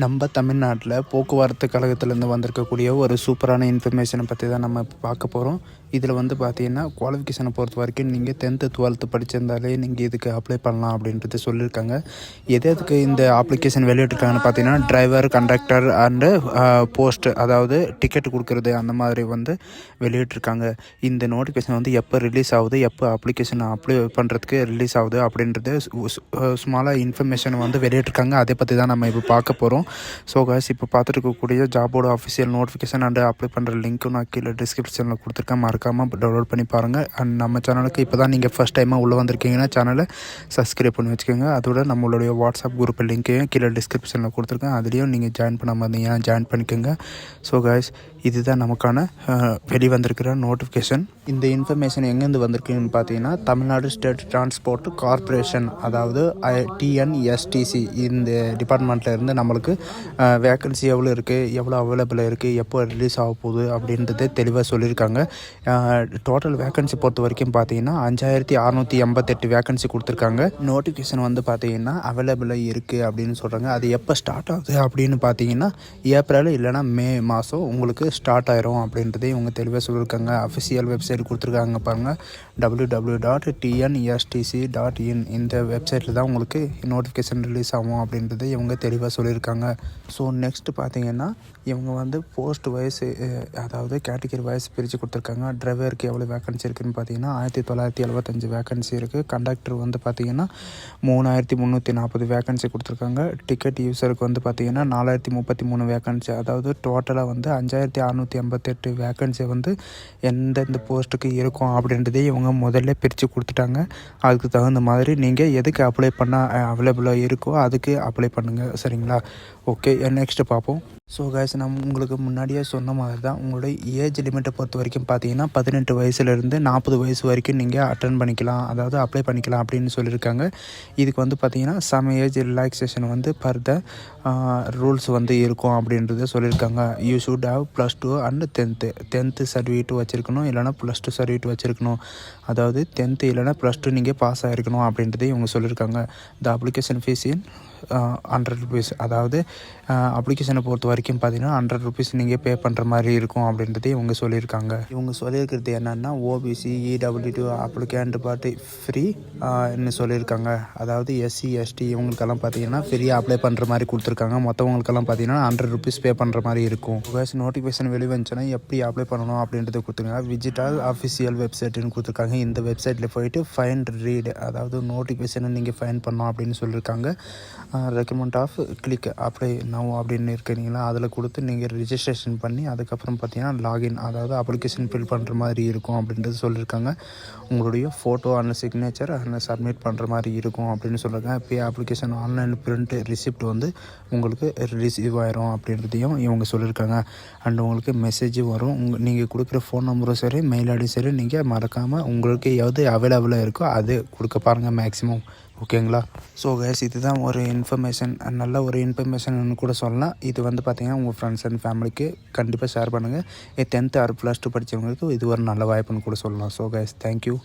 நம்ம தமிழ்நாட்டில் போக்குவரத்து கழகத்திலேருந்து வந்திருக்கக்கூடிய ஒரு சூப்பரான இன்ஃபர்மேஷனை பற்றி தான் நம்ம பார்க்க போகிறோம். இதில் பார்த்திங்கன்னா குவாலிஃபிகேஷனை பொறுத்த வரைக்கும் நீங்கள் 10th 12th படிச்சிருந்தாலே நீங்கள் இதுக்கு அப்ளை பண்ணலாம் அப்படின்றது சொல்லியிருக்காங்க. எதுக்கு இந்த அப்ளிகேஷன் வெளியிட்டிருக்காங்கன்னு பார்த்தீங்கன்னா டிரைவர், கண்டக்டர் அண்டு போஸ்ட், அதாவது டிக்கெட் கொடுக்குறது அந்த மாதிரி வெளியிட்டிருக்காங்க. இந்த நோட்டிஃபிகேஷன் எப்போ ரிலீஸ் ஆகுது, எப்போ அப்ளிகேஷன் அப்ளை பண்ணுறதுக்கு ரிலீஸ் ஆகுது அப்படின்றது ஸ்மாலாக இன்ஃபர்மேஷன் வெளியிட்டிருக்காங்க. அதை பற்றி தான் நம்ம இப்போ பார்க்க போகிறோம். ஸோ காய்ஸ், இப்போ பார்த்துட்டு இருக்கக்கூடிய ஜாபோட அஃபிஷியல் நோட்டிஃபிகேஷன் அண்ட் அப்ளை பண்ணுற லிங்க்கும் நான் கீழே டிஸ்கிரிப்ஷனில் கொடுத்துருக்கேன். மறக்காமல் டவுன்லோட் பண்ணி பாருங்கள். அண்ட் நம்ம சேனலுக்கு இப்போ தான் நீங்கள் ஃபஸ்ட் டைமாக உள்ளே வந்திருக்கீங்கன்னா சேனலை சப்ஸ்கிரைப் பண்ணி வச்சுக்கோங்க. அதோட நம்மளுடைய வாட்ஸ்அப் குரூப் லிங்க்கையும் கீழே டிஸ்கிரிப்ஷனில் கொடுத்துருக்கேன். அதுலேயும் நீங்கள் ஜாயின் பண்ணாமல் இருந்தீங்கன்னா ஜாயின் பண்ணிக்கோங்க. ஸோ காய்ஸ், இதுதான் நமக்கான வெளிவந்திருக்கிற நோட்டிஃபிகேஷன். இந்த இன்ஃபர்மேஷன் எங்கேருந்து வந்திருக்குன்னு பார்த்தீங்கன்னா தமிழ்நாடு ஸ்டேட் டிரான்ஸ்போர்ட் கார்ப்பரேஷன், அதாவது டிஎன்எஸ்டிசி, இந்த டிபார்ட்மெண்ட்டில் இருந்து நம்மளுக்கு வேக்கன்சி எவ்வளோ இருக்குது, எவ்வளோ அவைலபிளாக இருக்குது, எப்போ ரிலீஸ் ஆக போகுது அப்படின்றத தெளிவாக சொல்லியிருக்காங்க. டோட்டல் வேக்கன்சி பொறுத்த வரைக்கும் பார்த்தீங்கன்னா 5688 வேக்கன்சி கொடுத்துருக்காங்க. நோட்டிஃபிகேஷன் பார்த்தீங்கன்னா அவைலபிளாக இருக்குது அப்படின்னு சொல்கிறாங்க. அது எப்போ ஸ்டார்ட் ஆகுது அப்படின்னு பார்த்தீங்கன்னா ஏப்ரல் இல்லைனா மே மாதம் உங்களுக்கு ஸ்டார்ட் ஆயிரும் அப்படின்றதே இவங்க தெளிவாக சொல்லியிருக்காங்க. அஃபிஷியல் வெப்சைட் கொடுத்துருக்காங்க பாருங்கள், www.tnstc.in. இந்த வெப்சைட்டில் தான் உங்களுக்கு நோட்டிஃபிகேஷன் ரிலீஸ் ஆகும் அப்படின்றத இவங்க தெளிவாக சொல்லியிருக்காங்க. ஸோ நெக்ஸ்ட்டு பார்த்தீங்கன்னா இவங்க போஸ்ட் வைஸ், அதாவது கேட்டகரி வைஸ் பிரித்து கொடுத்துருக்காங்க. டிரைவருக்கு எவ்வளோ வேக்கன்சி இருக்குதுன்னு பார்த்தீங்கன்னா 1975 வேக்கன்சி இருக்குது. கண்டக்டர் பார்த்தீங்கன்னா 3340 வேக்கன்சி கொடுத்துருக்காங்க. டிக்கெட் யூஸருக்கு பார்த்தீங்கன்னா 4033 வேக்கன்சி, அதாவது டோட்டலாக 5688 வேக்கன்சி எந்தெந்த போஸ்ட்டுக்கு இருக்கும் அப்படின்றதே இவங்க முதல்ல பிரித்து கொடுத்துட்டாங்க. அதுக்கு தகுந்த மாதிரி நீங்கள் எதுக்கு அப்ளை பண்ணால் அவைலபிளாக இருக்கோ அதுக்கு அப்ளை பண்ணுங்கள். சரிங்களா? ஓகே, நெக்ஸ்ட்டு பார்ப்போம். ஸோ கைஸ், நம்ம உங்களுக்கு முன்னாடியே சொன்ன மாதிரி தான் உங்களுடைய ஏஜ் லிமிட்டை பொறுத்த வரைக்கும் பார்த்தீங்கன்னா 18 வயசுலேருந்து 40 வயசு வரைக்கும் நீங்கள் அட்டன் பண்ணிக்கலாம், அதாவது அப்ளை பண்ணிக்கலாம் அப்படின்னு சொல்லியிருக்காங்க. இதுக்கு பார்த்தீங்கன்னா some age relaxation per the rules இருக்கும் அப்படின்றத சொல்லியிருக்காங்க. You should have +2 and 10th certificate வச்சுருக்கணும், இல்லைனா +2 சர்டிஃபிகேட் வச்சுருக்கணும். அதாவது 10th இல்லைனா +2 நீங்கள் பாஸ் ஆகிருக்கணும் அப்படின்றதே இவங்க சொல்லியிருக்காங்க. The application fees in 100 rupees, அதாவது அப்ளிகேஷனை பொறுத்த வரைக்கும் பார்த்தீங்கன்னா 100 rupees நீங்கள் பே பண்ணுற மாதிரி இருக்கும் அப்படின்றதே இவங்க சொல்லியிருக்காங்க. இவங்க சொல்லியிருக்கிறது என்னென்னா ஓபிசி, இடபிள்யூ அப்ளிகேண்ட் பார்த்து ஃப்ரீன்னு சொல்லியிருக்காங்க. அதாவது எஸ்சி, எஸ்டி இவங்களுக்கெல்லாம் பார்த்தீங்கன்னா ஃப்ரீயாக அப்ளை பண்ணுற மாதிரி கொடுத்துருக்காங்க. மற்றவங்களுக்கெல்லாம் பார்த்தீங்கன்னா 100 rupees பே பண்ணுற மாதிரி இருக்கும். நோட்டிஃபிகேஷன் வெளிவந்துச்சுன்னா எப்படி அப்ளை பண்ணணும் அப்படின்றத கொடுத்துருக்காங்க. விஜிட்டல் அஃபிஷியல் வெப்சைட்டுன்னு கொடுத்துருக்காங்க. இந்த வெப்சைட்டில் போயிட்டு ஃபைண்ட் ரீட், அதாவது நோட்டிஃபிகேஷனை நீங்கள் ஃபைண்ட் பண்ணோம் அப்படின்னு சொல்லியிருக்காங்க. Recommend of click apply now அப்படின்னு இருக்கிறீங்களா, அதில் கொடுத்து நீங்கள் ரிஜிஸ்ட்ரேஷன் பண்ணி அதுக்கப்புறம் பார்த்தீங்கன்னா லாகின், அதாவது அப்ளிகேஷன் ஃபில் பண்ணுற மாதிரி இருக்கும் அப்படின்றது சொல்லியிருக்காங்க. உங்களுடைய photo and signature and submit பண்ணுற மாதிரி இருக்கும் அப்படின்னு சொல்லியிருக்காங்க. இப்போ அப்ளிகேஷன் ஆன்லைன் பிரிண்ட் ரிசிப்ட் உங்களுக்கு ரிசீவ் ஆயிரும் அப்படின்றதையும் இவங்க சொல்லியிருக்காங்க. அண்ட் உங்களுக்கு மெசேஜும் வரும். நீங்கள் கொடுக்குற ஃபோன் நம்பரும் சரி, மெயில் ஐடியும் சரி, நீங்கள் மறக்காமல் உங்களுக்கு எது அவைலபிளாக இருக்கோ அது கொடுக்க பாருங்கள் மேக்ஸிமம். ஓகேங்களா? ஸோ கைஸ், இதுதான் ஒரு இன்ஃபர்மேஷன், நல்ல ஒரு இன்ஃபர்மேஷன் கூட சொல்லலாம். இது பார்த்தீங்கன்னா உங்கள் ஃப்ரெண்ட்ஸ் அண்ட் ஃபேமிலிக்கு கண்டிப்பாக ஷேர் பண்ணுங்கள். 10th or +2 படித்தவங்களுக்கு இது ஒரு நல்ல வாய்ப்புன்னு கூட சொல்லலாம். So guys, thank you.